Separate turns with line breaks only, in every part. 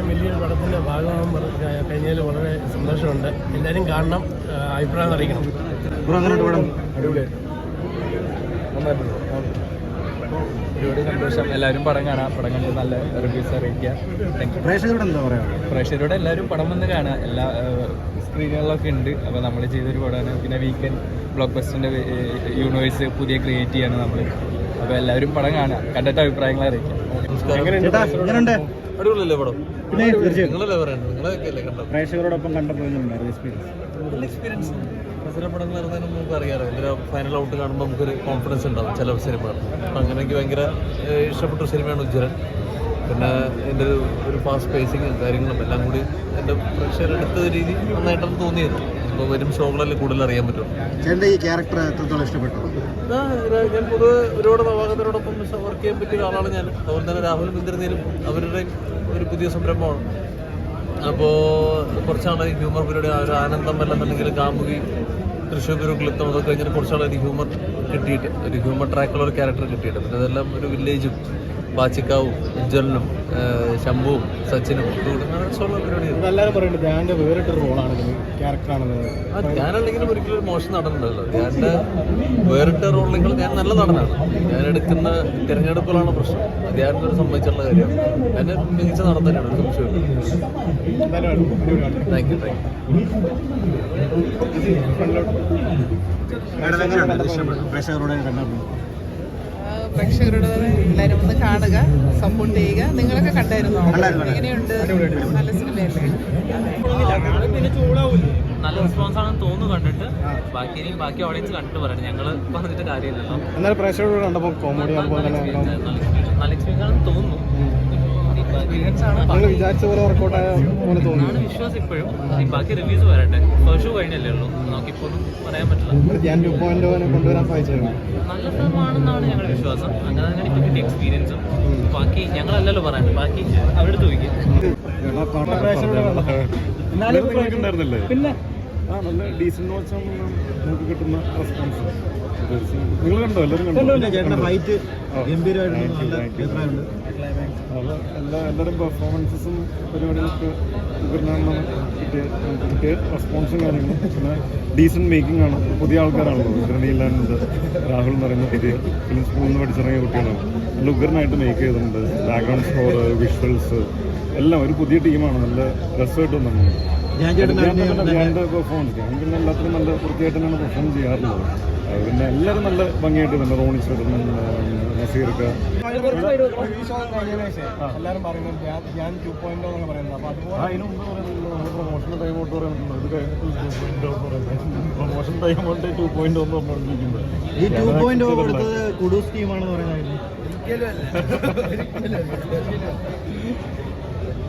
വലിയൊരു പടത്തിൻ്റെ ഭാഗമാകാൻ കഴിഞ്ഞതിൽ വളരെ സന്തോഷമുണ്ട്. എല്ലാവരും കാണണം, അഭിപ്രായം അറിയിക്കണം.
അടിപൊളിയായിട്ട് ഒരുപാട് സന്തോഷം. എല്ലാവരും പടം കാണാം, പടം കണ്ട് നല്ല റിവ്യൂസ് അറിയിക്കുക.
പ്രേക്ഷകരോട് എന്താ പറയുക?
പ്രേക്ഷകരോട് എല്ലാവരും പടം വന്ന് കാണുക. എല്ലാ സ്ക്രീനുകളിലൊക്കെ ഉണ്ട്. അപ്പോൾ നമ്മൾ ചെയ്തൊരു പടമാണ്. പിന്നെ വീക്കെൻഡ് ബ്ലോക്ക് ബസ്റ്ററിൻ്റെ യൂണിവേഴ്സ് പുതിയ ക്രിയേറ്റ് ചെയ്യാണ് നമ്മൾ. അപ്പോൾ എല്ലാവരും പടം കാണുക, കണ്ടിട്ട് അഭിപ്രായങ്ങൾ അറിയിക്കുക.
അടിപൊളിയല്ലേ പടം?
പിന്നെ
നിങ്ങളല്ലേ പറയുന്നത്, നിങ്ങളൊക്കെയല്ലേ കണ്ടത്?
പ്രേക്ഷകരോടൊപ്പം കണ്ടപ്പോൾ
എക്സ്പീരിയൻസ് ചില പടങ്ങൾ ഇറങ്ങുന്നതിന് നമുക്ക് അറിയാമല്ലോ, ഇതിൻ്റെ ഫൈനൽ ഔട്ട് കാണുമ്പോൾ നമുക്കൊരു കോൺഫിഡൻസ് ഉണ്ടാവും ചില സിനിമകൾ. അപ്പം അങ്ങനെ എനിക്ക് ഭയങ്കര ഇഷ്ടപ്പെട്ട സിനിമയാണ് ഉജ്ജ്വലൻ. പിന്നെ എൻ്റെ ഒരു ഫാസ്റ്റ് പേസിങ്ങും കാര്യങ്ങളും എല്ലാം കൂടി എൻ്റെ പ്രേക്ഷകരെടുത്ത രീതി നന്നായിട്ടാണ് തോന്നിയത്. ഇപ്പോൾ വരും ഷോകളല്ലേ കൂടുതൽ അറിയാൻ പറ്റും.
ചേട്ടൻ്റെ ഈ ക്യാരക്ടർ എത്രത്തോളം ഇഷ്ടപ്പെട്ടു?
ഞാൻ പൊതുവെ ഒരുപാട് നവാഗതരോടൊപ്പം വർക്ക് ചെയ്യാൻ പറ്റിയ ഒരാളാണ് ഞാൻ. അതുപോലെ തന്നെ രാഹുലും ഇന്ദ്രനീലും അവരുടെ ഒരു പുതിയ സംരംഭമാണ്. അപ്പോൾ കുറച്ചാണ് ഈ ഹ്യൂമർ പരിപാടി, ഒരു ആനന്ദം അല്ലെന്നുണ്ടെങ്കിൽ കാമുകി, തൃശ്ശൂർ ഒരു ക്ലിപ്തം, അതൊക്കെ കഴിഞ്ഞിട്ട് കുറച്ചാണ് ഒരു ഹ്യൂമർ കിട്ടിയിട്ട്, ഒരു ഹ്യൂമർ ട്രാക്കുള്ള ഒരു ക്യാരക്ടർ കിട്ടിയിട്ട്. പിന്നെ അതെല്ലാം ഒരു വില്ലേജും ബാച്ചിക്കാവും ഉജ്ജ്വലനും ശംഭുവും സച്ചിനും
എല്ലാവരും പറയുന്നത് ധ്യാൻ്റെ വേറിട്ടൊരു റോളാണ്, ക്യാരക്ടറാണെന്ന്.
ഞാനല്ലെങ്കിലും ഒരിക്കലും ഒരു മോശം നടനുണ്ടല്ലോ. ധ്യാൻ്റെ വേറിട്ട റോളിൽ ഞാൻ നല്ല നടനാണ്. ഞാൻ എടുക്കുന്ന തിരഞ്ഞെടുപ്പുകളാണ് പ്രശ്നം. ധ്യാനത്തെ ഒരു സംബന്ധിച്ചുള്ള കാര്യമാണ്. ഞാൻ മികച്ച നടൻ തന്നെയാണ്, ഒരു സംശയമില്ല. Thank you.
പ്രേക്ഷകരോട് എല്ലാവരും ഒന്ന് കാണുക, സപ്പോർട്ട് ചെയ്യുക. നിങ്ങളൊക്കെ കണ്ടായിരുന്നോ? എങ്ങനെയുണ്ട്? നല്ല സിനിമയല്ലേ?
നല്ല റെസ്പോൺസ് ആണെന്ന് തോന്നുന്നു കണ്ടിട്ട്. ബാക്കി ഓഡിയൻസ് കണ്ടിട്ട് പറയണം, ഞങ്ങൾ പറഞ്ഞിട്ട് കാര്യമില്ലല്ലോ.
എന്നാൽ പ്രേക്ഷകരോട് കണ്ടപ്പോൾ കോമഡി
നല്ല എക്സ്പീരിയൻസ് ആണെന്ന് തോന്നുന്നു.
വിചാരിച്ച പോലെ വർക്കൗട്ടായ പോലെ തോന്നുന്നു
വിശ്വാസം ഇപ്പോഴും. ബാക്കി റിവ്യൂസ് വരട്ടെ. ഫസ്റ്റ് ഷോ കഴിഞ്ഞല്ലേ ഉള്ളൂ, നമുക്കിപ്പോഴും പറയാൻ പറ്റില്ല.
ഞാൻ 2.0 കൊണ്ടുവരാൻ സാധിച്ചത്
നല്ല ഫിലിമാണെന്നാണ് ഞങ്ങളുടെ വിശ്വാസം. അങ്ങനെ തന്നെ ഇപ്പോൾ കിട്ടിയ എക്സ്പീരിയൻസും. ബാക്കി ഞങ്ങളല്ലല്ലോ പറയാനുണ്ട്, ബാക്കി അവിടെ ചോദിക്കും.
പിന്നെ
നല്ല ഡീസന്റ് വാച്ച് നമുക്ക് കിട്ടുന്ന റെസ്പോൺസ്. നിങ്ങൾ കണ്ടോ? എല്ലാവരും കണ്ടോ? എല്ലാവരും പെർഫോമൻസസും പരിപാടികളൊക്കെ കിട്ടിയ റെസ്പോൺസും കാര്യങ്ങളും. പിന്നെ ഡീസന്റ് മേക്കിംഗ് ആണ്. പുതിയ ആൾക്കാരാണല്ലോ, ഇന്ദ്രനീലാൻഡ്, രാഹുൽ എന്ന് പറയുന്ന പുതിയ ഫിലിം സ്കൂളിൽ നിന്ന് പഠിച്ചിറങ്ങിയ കുട്ടികളാണ്. നല്ല ഉഗ്രനായിട്ട് മേക്ക് ചെയ്തിട്ടുണ്ട്. ബാക്ക്ഗ്രൗണ്ട് സ്കോർ, വിഷ്വൽസ് എല്ലാം ഒരു പുതിയ ടീമാണ്. നല്ല രസമായിട്ട് വന്നിട്ടുണ്ട്. ധ്യാൻ്റെ പെർഫോമൻസ്, ഞാൻ പിന്നെ എല്ലാത്തിനും നല്ല വൃത്തിയായിട്ട് തന്നെയാണ് പെർഫോം ചെയ്യാറുള്ളത്. പിന്നെ എല്ലാവരും നല്ല ഭംഗിയായിട്ട് തന്നെ, റോണി ചേട്ടൻ, നസീർക്ക്,
എല്ലാവരും പറയുന്നത് ഞാൻ 2.0 എന്നൊക്കെ പറയുന്നത്. അപ്പോൾ അതുപോലെ
അതിന് മുമ്പ് പറയുന്നത് നമ്മൾ പ്രൊമോഷൻ ടൈം ഔട്ട് പറയുന്നുണ്ട്. ഇത് കഴിഞ്ഞിട്ട് 2.0 പറയുന്നത് പ്രൊമോഷൻ ടൈം ഔട്ട് 2.0 എന്ന് പറഞ്ഞുകൊണ്ടിരിക്കുന്നത്.
ഈ 2.0 കൊടുത്തത് കുഡൂസ് ടീമാണെന്ന് പറയുന്നത്.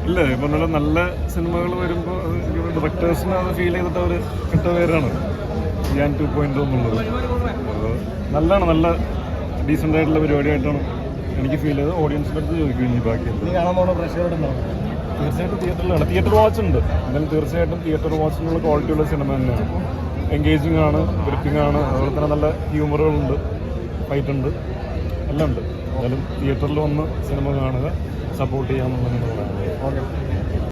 ഇല്ല, ഇപ്പം നല്ല സിനിമകൾ വരുമ്പോൾ ഡയറക്ടേഴ്സിന് അത് ഫീൽ ചെയ്തിട്ട് അവർ ഇട്ട പേരാണ് ഞാൻ 2.0 എന്നുള്ളത്. അപ്പോൾ നല്ലതാണ്, നല്ല ഡീസൻ്റ് ആയിട്ടുള്ള പരിപാടിയായിട്ടാണ് എനിക്ക് ഫീൽ ചെയ്തത്. ഓഡിയൻസിൻ്റെ അടുത്ത് ചോദിക്കും ഇനി ബാക്കി തീർച്ചയായിട്ടും തിയേറ്ററിലാണ്. തിയേറ്റർ വാച്ച് ഉണ്ട്. എന്നാലും തീർച്ചയായിട്ടും തിയേറ്റർ വാച്ചിനുള്ള ക്വാളിറ്റിയുള്ള സിനിമ തന്നെയാണ്. എൻഗേജിങ് ആണ്, ഗ്രിപ്പിംഗ് ആണ്, അതുപോലെ തന്നെ നല്ല ഹ്യൂമറുകളുണ്ട്, ഫൈറ്റ് ഉണ്ട്, എല്ലാം ഉണ്ട്. എന്നാലും തിയേറ്ററിൽ വന്ന് സിനിമ കാണുക, സപ്പോർട്ട് ചെയ്യാമെന്നുള്ളതാണ് പറയുന്നത്.
ഓക്കെ.